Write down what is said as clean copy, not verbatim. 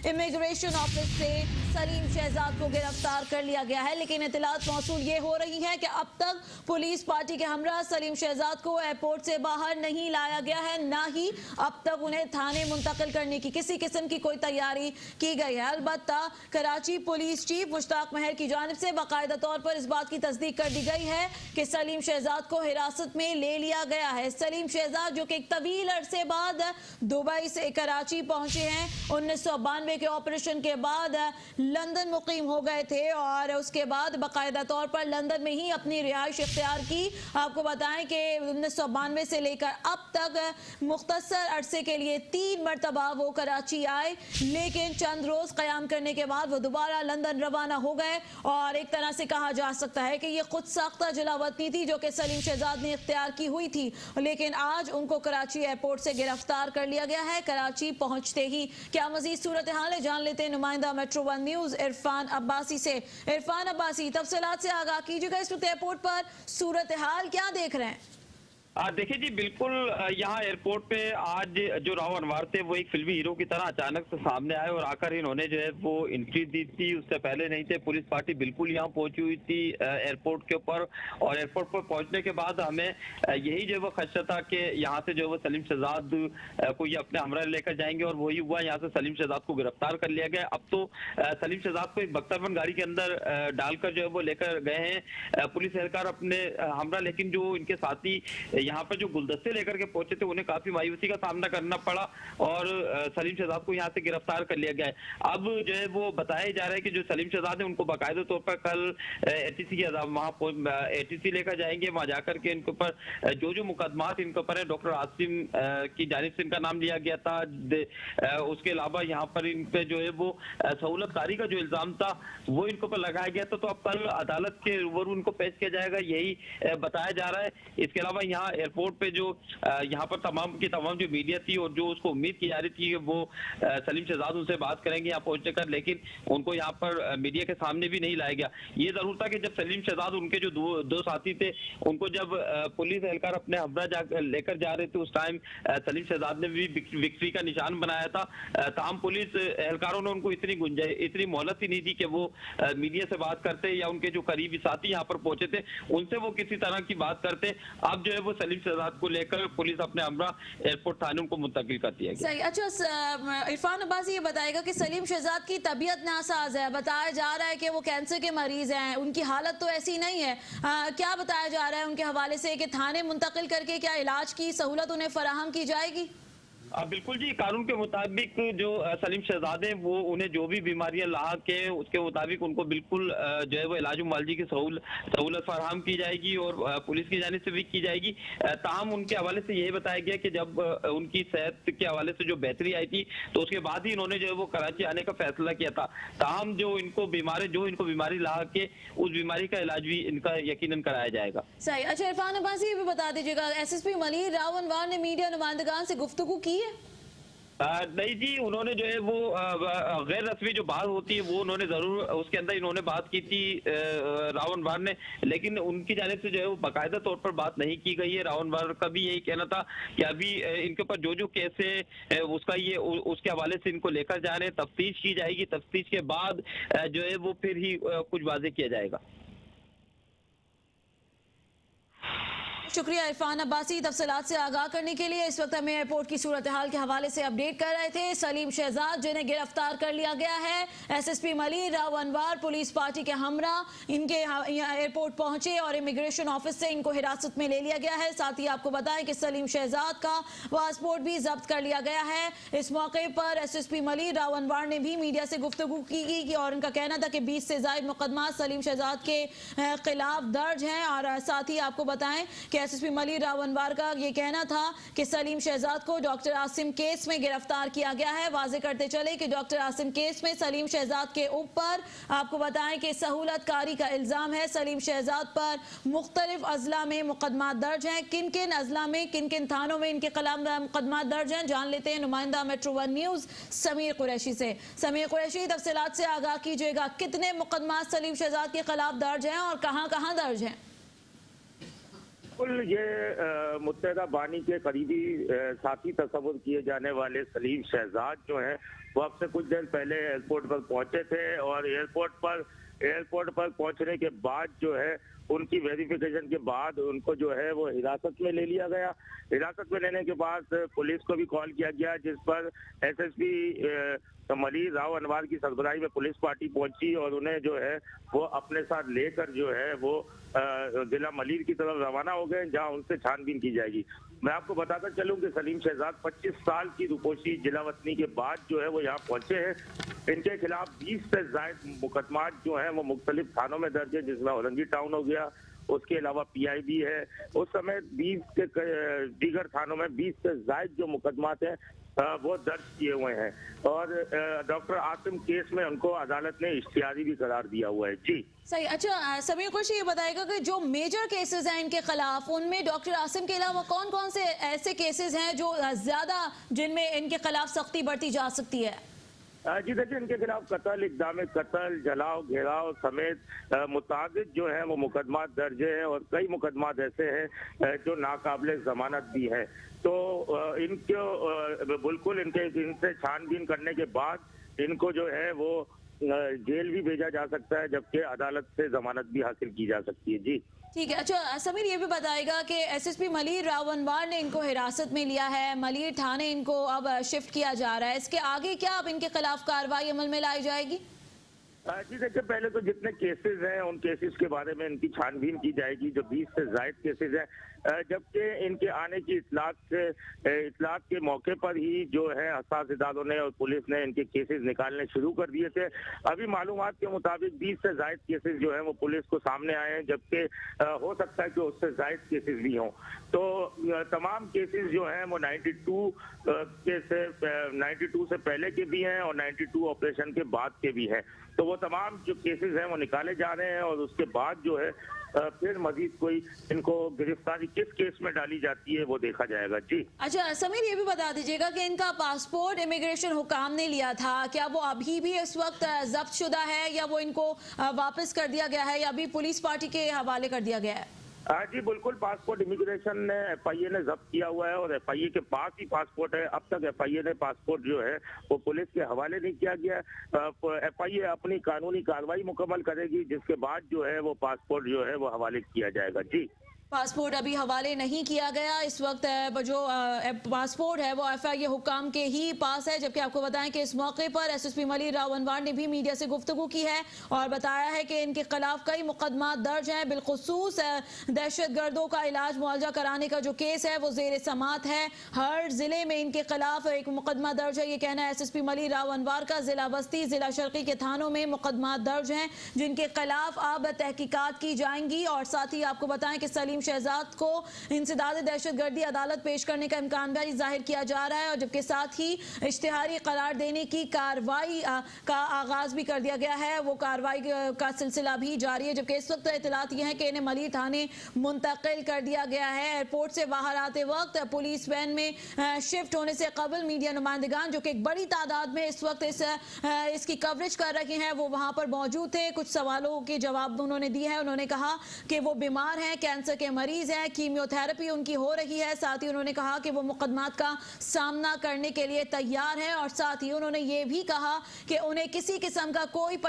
Immigration office से सलीम शहजाद को गिरफ्तार कर लिया गया है, लेकिन इतलात मौसूल ये हो रही है कि अब तक पुलिस पार्टी के हमरा सलीम शहजाद को एयरपोर्ट से बाहर नहीं लाया गया है, ना ही अब तक उन्हें थाने मुंतकिल करने की किसी किस्म की कोई तैयारी की गई है। अलबत्ता कराची पुलिस चीफ मुश्ताक महर की जानिब से बाकायदा तौर पर इस बात की तस्दीक कर दी गई है कि सलीम शहजाद को हिरासत में ले लिया गया है। सलीम शहजाद जो कि एक तवील अरसे बाद दुबई से कराची पहुंचे हैं, 1992 के ऑपरेशन के बाद लंदन मुकीम हो गए थे और उसके बाद बाकायदा तौर पर लंदन में ही अपनी रिहाइश इख्तियार की। आपको बताएं कि 1992 से लेकर अब तक मुख्तसर अरसे के लिए 3 मरतबा वो कराची आए, लेकिन चंद रोज कयाम करने के बाद वो दोबारा लंदन रवाना हो गए और एक तरह से कहा जा सकता है कि ये खुद साख्ता जलावतनी थी जो कि सलीम शहजाद ने इख्तियार की हुई थी, लेकिन आज उनको कराची एयरपोर्ट से गिरफ्तार कर लिया गया है। कराची पहुंचते ही क्या मजीद सूरत हाल है, जान लेते हैं नुमाइंदा मेट्रो 1 न्यूज इरफान अब्बासी से। इरफान अब्बासी, तफसीलात से आगाह कीजिएगा, इस वक्त एयरपोर्ट पर सूरत हाल क्या देख रहे हैं? देखिए जी, बिल्कुल यहाँ एयरपोर्ट पे आज जो राव अनवर थे वो एक फिल्मी हीरो की तरह अचानक से सामने आए और आकर इन्होंने जो है वो एंट्री दी थी। उससे पहले नहीं थे, पुलिस पार्टी बिल्कुल यहाँ पहुंची हुई थी एयरपोर्ट के ऊपर, और एयरपोर्ट पर पहुंचने के बाद हमें यही जो है वो खदशा था कि यहाँ से जो है वो सलीम शहजाद को ये अपने हमरा लेकर जाएंगे, और वही हुआ। यहाँ से सलीम शहजाद को गिरफ्तार कर लिया गया। अब तो सलीम शहजाद को एक बख्तरबंद गाड़ी के अंदर डालकर जो है वो लेकर गए हैं पुलिस एहलकार अपने हमरा, लेकिन जो इनके साथी यहाँ पर जो गुलदस्ते लेकर के पहुंचे थे उन्हें काफी मायूसी का सामना करना पड़ा और सलीम शहजाद को यहाँ से गिरफ्तार कर लिया गया है। अब जो है वो बताया जा रहा है कि जो सलीम शहजाद है उनको बाकायदा तौर पर कल एटीसी की वहाँ एटीसी लेकर जाएंगे। वहां जाकर के इनके ऊपर जो मुकदमात इनके ऊपर है, डॉक्टर आसिम की जानिब से इनका नाम लिया गया था, उसके अलावा यहाँ पर इन पे जो है वो सहूलतकारी का जो इल्जाम था वो इनके ऊपर लगाया गया था। तो अब कल अदालत के रूबरू उनको पेश किया जाएगा, यही बताया जा रहा है। इसके अलावा यहाँ एयरपोर्ट पे जो यहाँ पर तमाम की तमाम जो मीडिया थी और जो उसको उम्मीद की जा रही थी कि वो सलीम शहजाद उनसे बात करेंगे यहाँ पहुंचने कर, लेकिन उनको यहाँ पर मीडिया के सामने भी नहीं लाया गया। ये जरूर था कि जब सलीम शहजाद उनके जो दो साथी थे उनको जब पुलिस एहलकार अपने हमरा लेकर जा रहे थे, उस टाइम सलीम शहजाद ने भी विक्ट्री का निशान बनाया था। तमाम पुलिस एहलकारों ने उनको इतनी मोहलत ही नहीं दी कि वो मीडिया से बात करते या उनके जो करीबी साथी यहाँ पर पहुंचे थे उनसे वो किसी तरह की बात करते। अब जो है वो सलीम शहजाद को लेकर पुलिस अपने हमरा एयरपोर्ट थाने उनको मुंतकिल कर दिया गया। सही। अच्छा इरफान अब्बासी, ये बताएगा कि सलीम शहजाद की तबीयत नासाज है, बताया जा रहा है कि वो कैंसर के मरीज हैं, उनकी हालत तो ऐसी नहीं है, क्या बताया जा रहा है उनके हवाले से कि थाने मुंतकिल करके क्या इलाज की सहूलत उन्हें फराहम की जाएगी? बिल्कुल जी, कानून के मुताबिक जो सलीम शहजाद है वो उन्हें जो भी बीमारियां लाक है उसके मुताबिक उनको बिल्कुल जो है वो इलाज मुआलजे की सहूलत फराहम की जाएगी और पुलिस की जानिब से भी की जाएगी। ताहम उनके हवाले से यही बताया गया कि जब उनकी सेहत के हवाले से जो बेहतरी आई थी तो उसके बाद ही इन्होंने जो है वो कराची आने का फैसला किया था। ताहम जो इनको बीमारी लाक है उस बीमारी का इलाज भी इनका यकीनन कराया जाएगा। सही। अच्छा इरफान अब्बासी, ये भी बता दीजिएगा, एसएसपी मलिर राव अनवर ने मीडिया नुमाइंदगान से गुफ्तगू की? नहीं जी, उन्होंने जो है वो गैर रस्मी जो बात होती है वो उन्होंने जरूर उसके अंदर इन्होंने बात की थी राव अनवर ने, लेकिन उनकी जानिब से जो है वो बाकायदा तौर पर बात नहीं की गई है। राव अनवर का भी यही कहना था कि अभी इनके ऊपर जो केस है उसका ये उसके हवाले से इनको लेकर जा रहे हैं, तफ्तीश की जाएगी, तफ्तीश के बाद जो है वो फिर ही कुछ वाज़ेह किया जाएगा। शुक्रिया इरफान अब्बासी, तफसीलात से आगाह करने के लिए। इस वक्त हमें एयरपोर्ट की सूरत हाल के हवाले से अपडेट कर रहे थे। सलीम शहजाद जिन्हें गिरफ्तार कर लिया गया है, SSP Malir Rao Anwar police party के हमरा इनके एयरपोर्ट पहुंचे और इमिग्रेशन ऑफिस से इनको हिरासत में ले लिया गया है। साथ ही आपको बताएं कि सलीम शहजाद का पासपोर्ट भी जब्त कर लिया गया है। इस मौके पर एसएसपी मलिर राव अनवर ने भी मीडिया से गुफ्तगू की और उनका कहना था कि 20 से ज्यादा मुकदमा सलीम शहजाद के खिलाफ दर्ज हैं। और साथ ही आपको बताएं कि एसएसपी मलिर राव अनवर का ये कहना था कि सलीम शहजाद को डॉक्टर आसिम केस में गिरफ्तार किया गया है। वाजे करते चले कि डॉक्टर आसिम केस में सलीम शहजाद के ऊपर आपको बताएं कि सहूलतकारी का इल्जाम है। सलीम शहजाद पर मुख्तलिफ अजला में मुकदमा दर्ज हैं। किन किन अजला में, किन किन थानों में इनके खिलाफ मुकदमा दर्ज हैं, जान लेते हैं नुमाइंदा मेट्रो 1 न्यूज समीर कुरैशी से। समीर कुरैशी, तफसीलात से आगाह कीजिएगा, कितने मुकदमा सलीम शहजाद के खिलाफ दर्ज हैं और कहां कहां दर्ज हैं? बिल्कुल ये मुत्तहदा बानी के करीबी साथी तस्वुर किए जाने वाले सलीम शहजाद जो हैं वो अब से कुछ देर पहले एयरपोर्ट पर पहुंचे थे और एयरपोर्ट पर पहुंचने के बाद जो है उनकी वेरिफिकेशन के बाद उनको जो है वो हिरासत में ले लिया गया। हिरासत में लेने के बाद पुलिस को भी कॉल किया गया, जिस पर एसएसपी मलिर राव अनवर की सरबराही में पुलिस पार्टी पहुंची और उन्हें जो है वो अपने साथ लेकर जो है वो जिला मलिर की तरफ रवाना हो गए, जहां उनसे छानबीन की जाएगी। मैं आपको बताता चलूं कि सलीम शहजाद 25 साल की रुपोशी जिला वतनी के बाद जो है वो यहाँ पहुंचे हैं। इनके खिलाफ 20 से ज्यादा मुकदमात जो हैं वो मुख्तलिफ थानों में दर्ज है, जिसमें औरंगी टाउन हो गया, उसके अलावा पीआईबी है। उस समय 20 के दीगर थानों में 20 से ज्यादा जो मुकदमात हैं वो दर्ज किए हुए हैं और डॉक्टर आसिम केस में उनको अदालत ने इश्तिहारी भी करार दिया हुआ है। जी सही। अच्छा समीर, कुछ ये बताएगा कि जो मेजर केसेस हैं इनके खिलाफ, उनमें डॉक्टर आसिम के अलावा कौन कौन से ऐसे केसेस हैं जो ज्यादा जिनमें इनके खिलाफ सख्ती बढ़ती जा सकती है? जी देखिए, इनके खिलाफ कत्ल, इक़दाम कत्ल, जलाओ, घेराव समेत मुतादिद जो है वो मुकदमात दर्ज है और कई मुकदमात ऐसे हैं जो नाकाबिले जमानत भी हैं। तो इनको बिल्कुल इनसे छानबीन करने के बाद इनको जो है वो जेल भी भेजा जा सकता है, जबकि अदालत से जमानत भी हासिल की जा सकती है। जी ठीक है। अच्छा समीर, ये भी बताएगा कि एसएसपी मलिर राव अनवर ने इनको हिरासत में लिया है, मलिर थाने इनको अब शिफ्ट किया जा रहा है, इसके आगे क्या अब इनके खिलाफ कार्रवाई अमल में लाई जाएगी? जी देखिए, पहले तो जितने केसेस हैं उन केसेस के बारे में इनकी छानबीन की जाएगी, जो 20 से ज्यादा केसेस हैं, जबकि इनके आने की इतलात के मौके पर ही जो है हसास इदारों ने और पुलिस ने इनके केसेस निकालने शुरू कर दिए थे। अभी मालूमात के मुताबिक 20 से ज्यादा केसेस जो है वो पुलिस को सामने आए हैं, जबकि हो सकता है कि उससे ज्यादा केसेस भी हों। तो तमाम केसेस जो हैं वो 92 से पहले के भी हैं और 92 ऑपरेशन के बाद के भी हैं। तो वो तमाम जो केसेस हैं वो निकाले जा रहे हैं और उसके बाद जो है फिर मजीद कोई इनको गिरफ्तारी किस केस में डाली जाती है वो देखा जाएगा। जी अच्छा समीर, ये भी बता दीजिएगा कि इनका पासपोर्ट इमिग्रेशन हुकाम ने लिया था, क्या वो अभी भी इस वक्त जब्त शुदा है या वो इनको वापस कर दिया गया है या अभी पुलिस पार्टी के हवाले कर दिया गया है? जी बिल्कुल, पासपोर्ट इमिग्रेशन ने एफआईए ने जब्त किया हुआ है और एफआईए के पास ही पासपोर्ट है। अब तक एफआईए ने पासपोर्ट जो है वो पुलिस के हवाले नहीं किया गया। एफआईए अपनी कानूनी कार्रवाई मुकम्मल करेगी, जिसके बाद जो है वो पासपोर्ट जो है वो हवाले किया जाएगा। जी पासपोर्ट अभी हवाले नहीं किया गया, इस वक्त जो पासपोर्ट है वो एफआईए हुकाम के ही पास है। जबकि आपको बताएं कि इस मौके पर एसएसपी मलिर राव अनवर ने भी मीडिया से गुफ्तगू की है और बताया है कि इनके खिलाफ कई मुकदमा दर्ज हैं, बिलखुसूस दहशतगर्दों का इलाज मुआवजा कराने का जो केस है वो जेर समात है। हर जिले में इनके खिलाफ एक मुकदमा दर्ज है, ये कहना है एसएसपी मलिर राव अनवर का। जिला बस्ती, जिला शर्की के थानों में मुकदमा दर्ज हैं जिनके खिलाफ अब तहकीकात की जाएंगी। और साथ ही आपको बताएं कि सलीम शहजाद को इंसदाद दहशतगर्दी अदालत पेश करने का इम्कान भी जाहिर किया जा रहा है और जबकि साथ ही इश्तिहारी करार देने की कार्रवाई का आगाज भी कर दिया गया है, वो कार्रवाई का सिलसिला भी जारी है। जबकि इस वक्त इतलात ये है कि इन्हें मलिर थाने मुंतकिल कर दिया गया है। एयरपोर्ट से बाहर आते वक्त पुलिस वैन में शिफ्ट होने से कबल मीडिया नुमाइंदगान जो कि एक बड़ी तादाद में इस वक्त इसकी कवरेज कर रहे हैं वो वहां पर मौजूद थे। कुछ सवालों के जवाब उन्होंने दिए हैं। उन्होंने कहा कि वो बीमार हैं, कैंसर के मरीज हैं, कीमियोथेरेपी उनकी हो रही है। साथ ही उन्होंने कहा कि वो मुकदमात का सामना करने के लिए तैयार हैं और साथ ही उन्होंने ये भी कहा कि उन्हें किसी किस्म का कोई